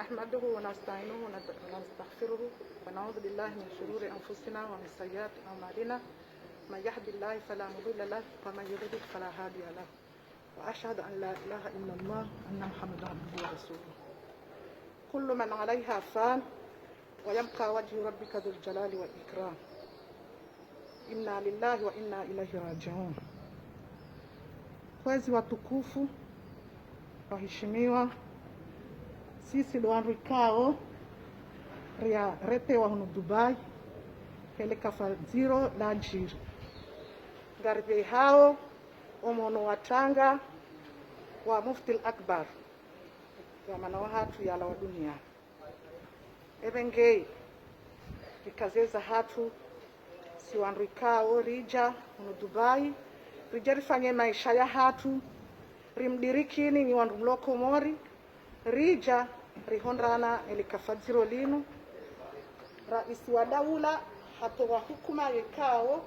نحمده ونستعينه ونستغفره ونعوذ بالله من شرور أنفسنا ومن سيئات أعمالنا من يهد الله فلا مضل له ومن يضلل فلا هادي له وأشهد أن لا إله إلا الله أن محمدا عبده ورسوله. كل من عليها فان ويبقى وجه ربك ذو الجلال والإكرام. إنا لله وإنا إليه راجعون. Wezi watukufu, waheshimiwa, sisi doanrikao ria rete wa hunu Dubai hele kafaziro la jiri garbe hao omono watanga wa mufti al-akbar wa manawa hatu yala wa dunia ebengei vikazeza hatu si wanrikao rija hunu Dubai rija rifanye maisha ya hatu rimdirikini ni wandumloko mori rija rihondrana elikafadziro linu raisi wa daula hatoa hukuma yekao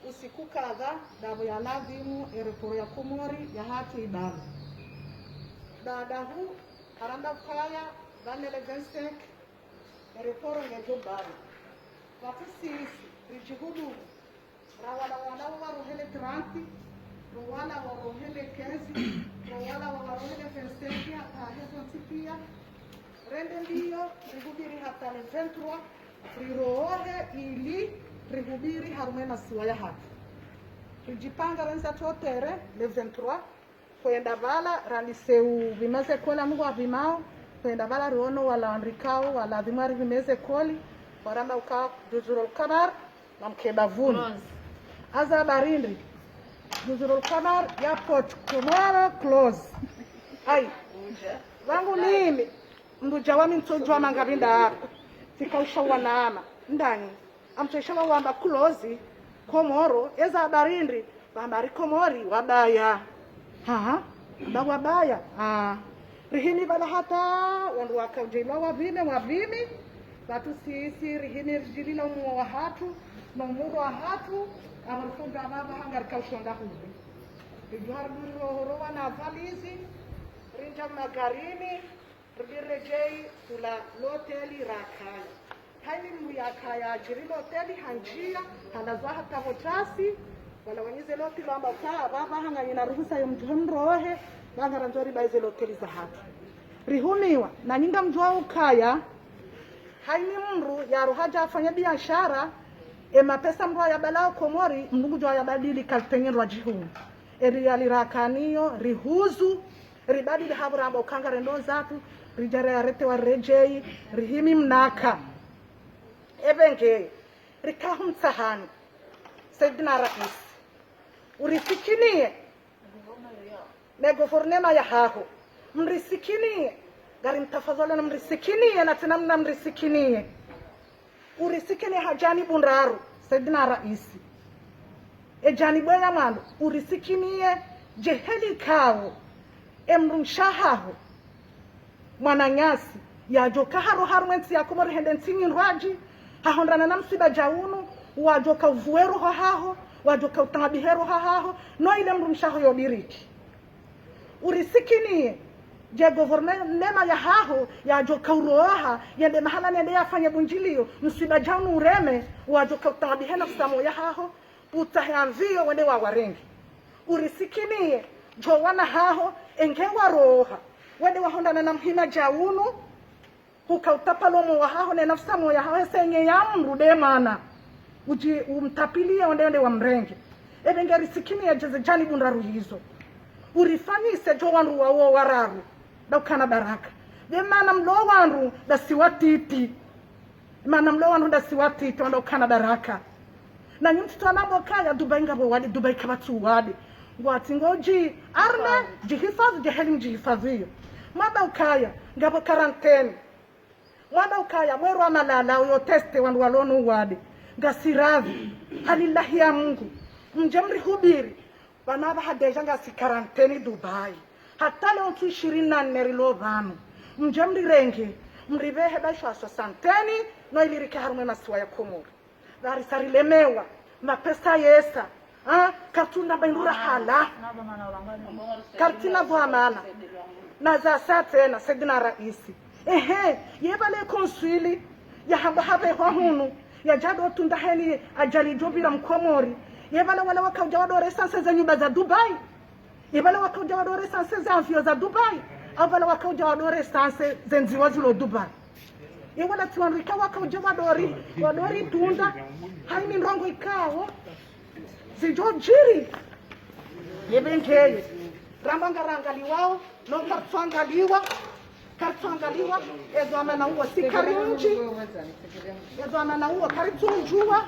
usiku kadha damu ya nadhimu ereporo ya kumori ya hatu idamu dadahu karanda kaya vanele vensek ereporo ngejo bari watu sisi rijihudu rawala wa rohele granti Rwala wa rohele kezi, Rwala wa rohele fensekia, hahezo tipia. Rende ndiyo, rihubiri hata le 23, rirohe ili rihubiri harumena siwaya hatu. Rijipanga renza totere le 23, kwenda bala raliseu vimeze kola mungu wa vimao, kwenda bala riono wala andrikao, wala vimari vimeze koli, waranda ukaa Juzurul Qamar, na mkeba vuni. Aza barindri. Juzurul Qamar airport tomorrow close. Ai. Wangu nini? Mruja wami mtojwa mangabinda hapa. Tikausha wanaama. Ndani. Amtosha wamba close Komoro eza barindri. Bambari Komori wabaya. Ba wabaya. Rihini bala hata wandu wakaujela wavimi. Watu sisi rihini rijilila umu wa hatu. Na umu wa hatu. Amarfunga baba hangar kaushonda huzi. Ijuhar duri rohoro wana valizi. Rinja magarini. Rirejei tula loteli rakaya. Haini mbuya kaya jiri loteli hanjia. Halazwa hata hotasi. Wala wanyize loti lamba kaa baba hangar ina ruhusa yomjuhun rohe. Wanga ranjori baize loteli za hatu. Rihumiwa. Na nyinga mjua ukaya. Haini mru ya ruhaja afanya biashara. Pesa mrua ya balao Komori mnungu jwa ya badili kaltengen rajihu eri alirakaniyo rihuzu ribadili habura ukanga rendo zatu rijare arete wa rejei rihimi mnaka ebenge rikahum sahani Saidina Rais urisikinie nego fornema ya haho mrisikinie gari mtafadhali na mrisikinie na tena mnamrisikinie urisikini hajani bunraru Saidina Rais ejani bwaya mando urisikinie jeheli kao emrunshahaho mwananyasi yajoka haro mwensi ya Komori hendensini nraji hahondana na msiba jaunu wajoka uvuero haho wajoka utangabiheru haho no ile mrunshaho yodiriki urisikinie je government nema ya haho ya joka uroha yende mahala nende yafanya bunjilio msiba jaunu ureme wajoka utabihena kusamo ya haho utahanvio wende wa warengi urisikinie jo wana haho engewa roha wende wahondana na mhima jaunu ukautapalomo wa haho na nafsamo ya haho senye ya mrude mana uji umtapilia wende wa mrenge ebenge risikinie jeze jani bundaru hizo urifanyise jo wanru wa wararu daukana baraka demana mlo wanru da siwatiti mana mlo wanru da siwatiti daukana baraka na nyumtu anabo kaya Dubai ngabo wadi Dubai kabatu wadi ngwati ngoji arne jihifadhi jehelim jihifadhiyo mada ukaya ngabo karanteni mada ukaya mweru amalala uyo teste wandu walonu wadi ngasiravi halillahi ya Mungu mjemri hubiri banaba hadeja ngasi karanteni Dubai hata leo 24 rilovano mjamri renge mrivehe baisha santeni no ilirike harume masiwa ya Komori dari sarilemewa mapesa yesa kartuna baindura hala kartina vwa maana na za saa tena Saidina Rais yebale konsili ya habe kwa hunu ya jado tundaheni ajali jobira mkomori yebale wala wakauja wadore sanse za nyumba za Dubai yebale wakauja wadore sanse za afyo za Dubai au wala wakauja wadore sanse zenzi wazulo Dubai yewala tuanrika wakauja wadori tunda haini ndongo ikawo zijojiri yebenkeye rangaliwao no kartwangaliwa ezo amana uwa sikarinji ezo amana uwa karitunjua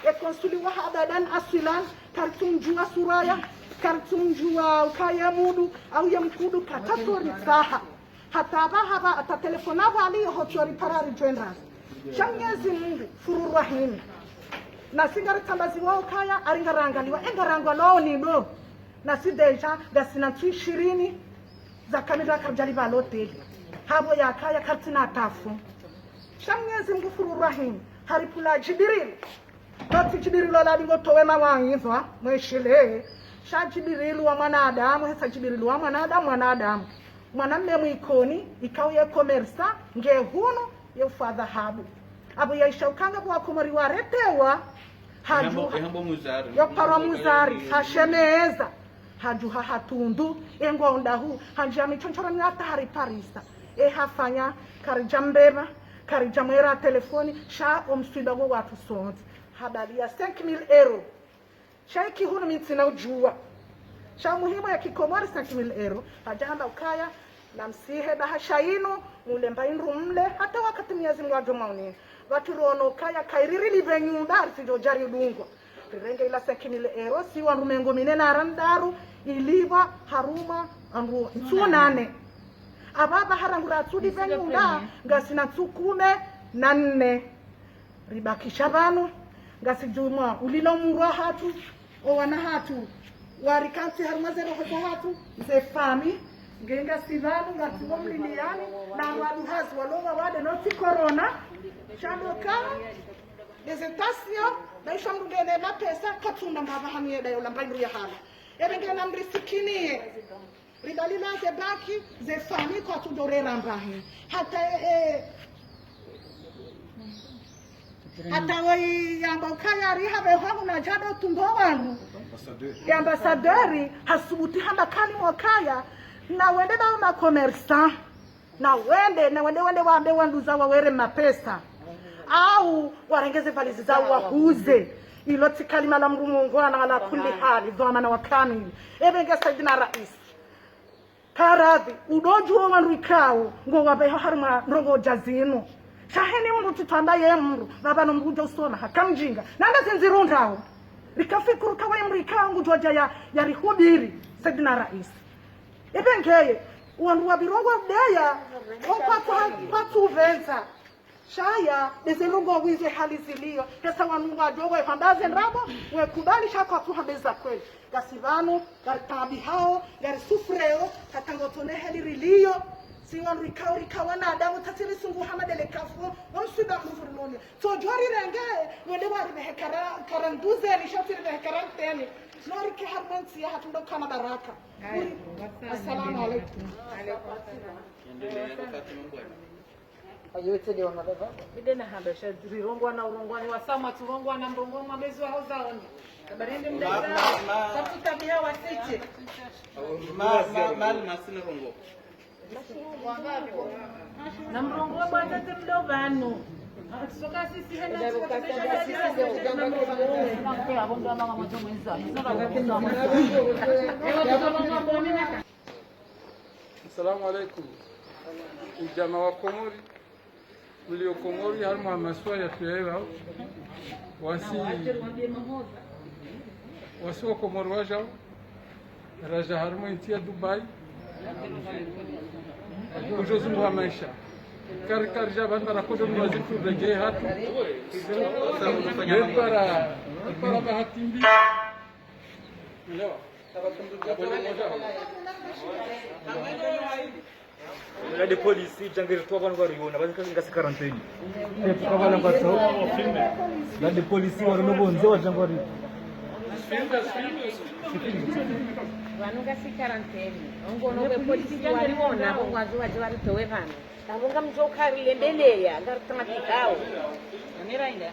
ekonsuliwa habadan asilan karitunjua suraya karitunjua ukaya mudu au ya mkudu katatori saha hataba haba atatelefona wali hochori parari joindras shamnyezi Mungu furu rahimi na singari tambazi wao kaya aringarangaliwa engarangwa lao ni no na si deja gasina 20 za kamera karjali balote habo ya kaya katina tafu shamnyezi Mungu furu rahim haripula Jibril noti Jibril la bingo towema wangizwa mweshile sha Jibril wa mwanadamu hesa Jibril wa mwanadamu mwanamme mwikoni ikawa ya komersa ngehunu ya fadhahabu abo ya ishaukanga kwa komori waretewa haju yo para muzari hashemeza haju hatundu engondahu hanja michonchora nyata hari parisa hafanya karijambeba karijamwera telefoni sha omswida wo watu sonzi hadalia 5000 euro shaiki hunu mitina ujua sha muhimu ya kikomori 5000 euro hajanda ukaya na msihe bahashaino mulemba indru mle hata wakati Mwenyezi Mungu ajomauni watu rono kaya kairiri libe nyumba arisijo jari dungwa rirenge ila 5000 euro si wa rumengo minena arandaru iliva haruma anru tsunane ababa harangura tsudi benyumba ngasina tsukume na 4 ribakisha banu ngasijuma ulilo murwa hatu o wana hatu warikanti haruma zero hatu ze fami ngenga sivanu ngatiwa mliliani na waduhazi walonga wade noti corona shadoka desentasio baisha mrugene mapesa katunda mbabahamie dayo lambandu ya hala ebengena mrisikinie ridalila ze baki ze fami kwa tudorera mbahi hata wai yamba ukaya rihabe hangu na jado tumbo wangu ya ambasaderi hasubuti hamba kani wakaya na wende na makomersa na wende waambe wanduza wawere mapesa au warengeze valizi zao wahuze iloti kalima la Mungu ana ala kulli hali dhamana wa kamili ebenge Saidina Rais karadhi udojuo wanrikao ngo wabe harma ndongo jazino shaheni mundu tutambaye mundu baba no mbujo usona hakamjinga nanga zinzirundao likafikuru kawa mrikao ngujoja ya rihubiri Saidina Rais ebengeye wandu wabirongo deya opatu venza shaya dezenongo wize hali zilio pesa wanungu adogo hambaze nrabo wekubali shaka kuhambeza kweli gasivano garitabi hao gari sufreo katangotone heli rilio si wandu rikawa na adamu tatiri sungu hamadele kafu wamsuda mfuruloni so jwari renge wende wari behekara karanduze nishotiri behekara teni nori ke harbansi ya hatundo kana baraka assalamu alaikum ayote ndio wanababa bidena habasha zirongwa na urongwani wasama turongwa na mrongo mabezi wa hozaoni kabarende mdada sababu tabia wasiche mali masina rongo na mrongo bwana temdo banu soka sisi hena Assalamu alaikum. Ujamaa wa Komori mlio Komori harma maswali ya tuelewa wasi wa Komori wajao raja harma intia Dubai kujozungu wa maisha kar jaban rakodo mwazi kurege hatu para bahatimbi leo la polisi jangir to ban war yona ban kan ngasi quarantaine e ko bana ba to la de polisi war no bonzo wa jangori vanu ngasi karanteni ongono ke polisi waliona bongwazi waje waritowe vanu abonga mzokari lendelea ngartamatikao amirainda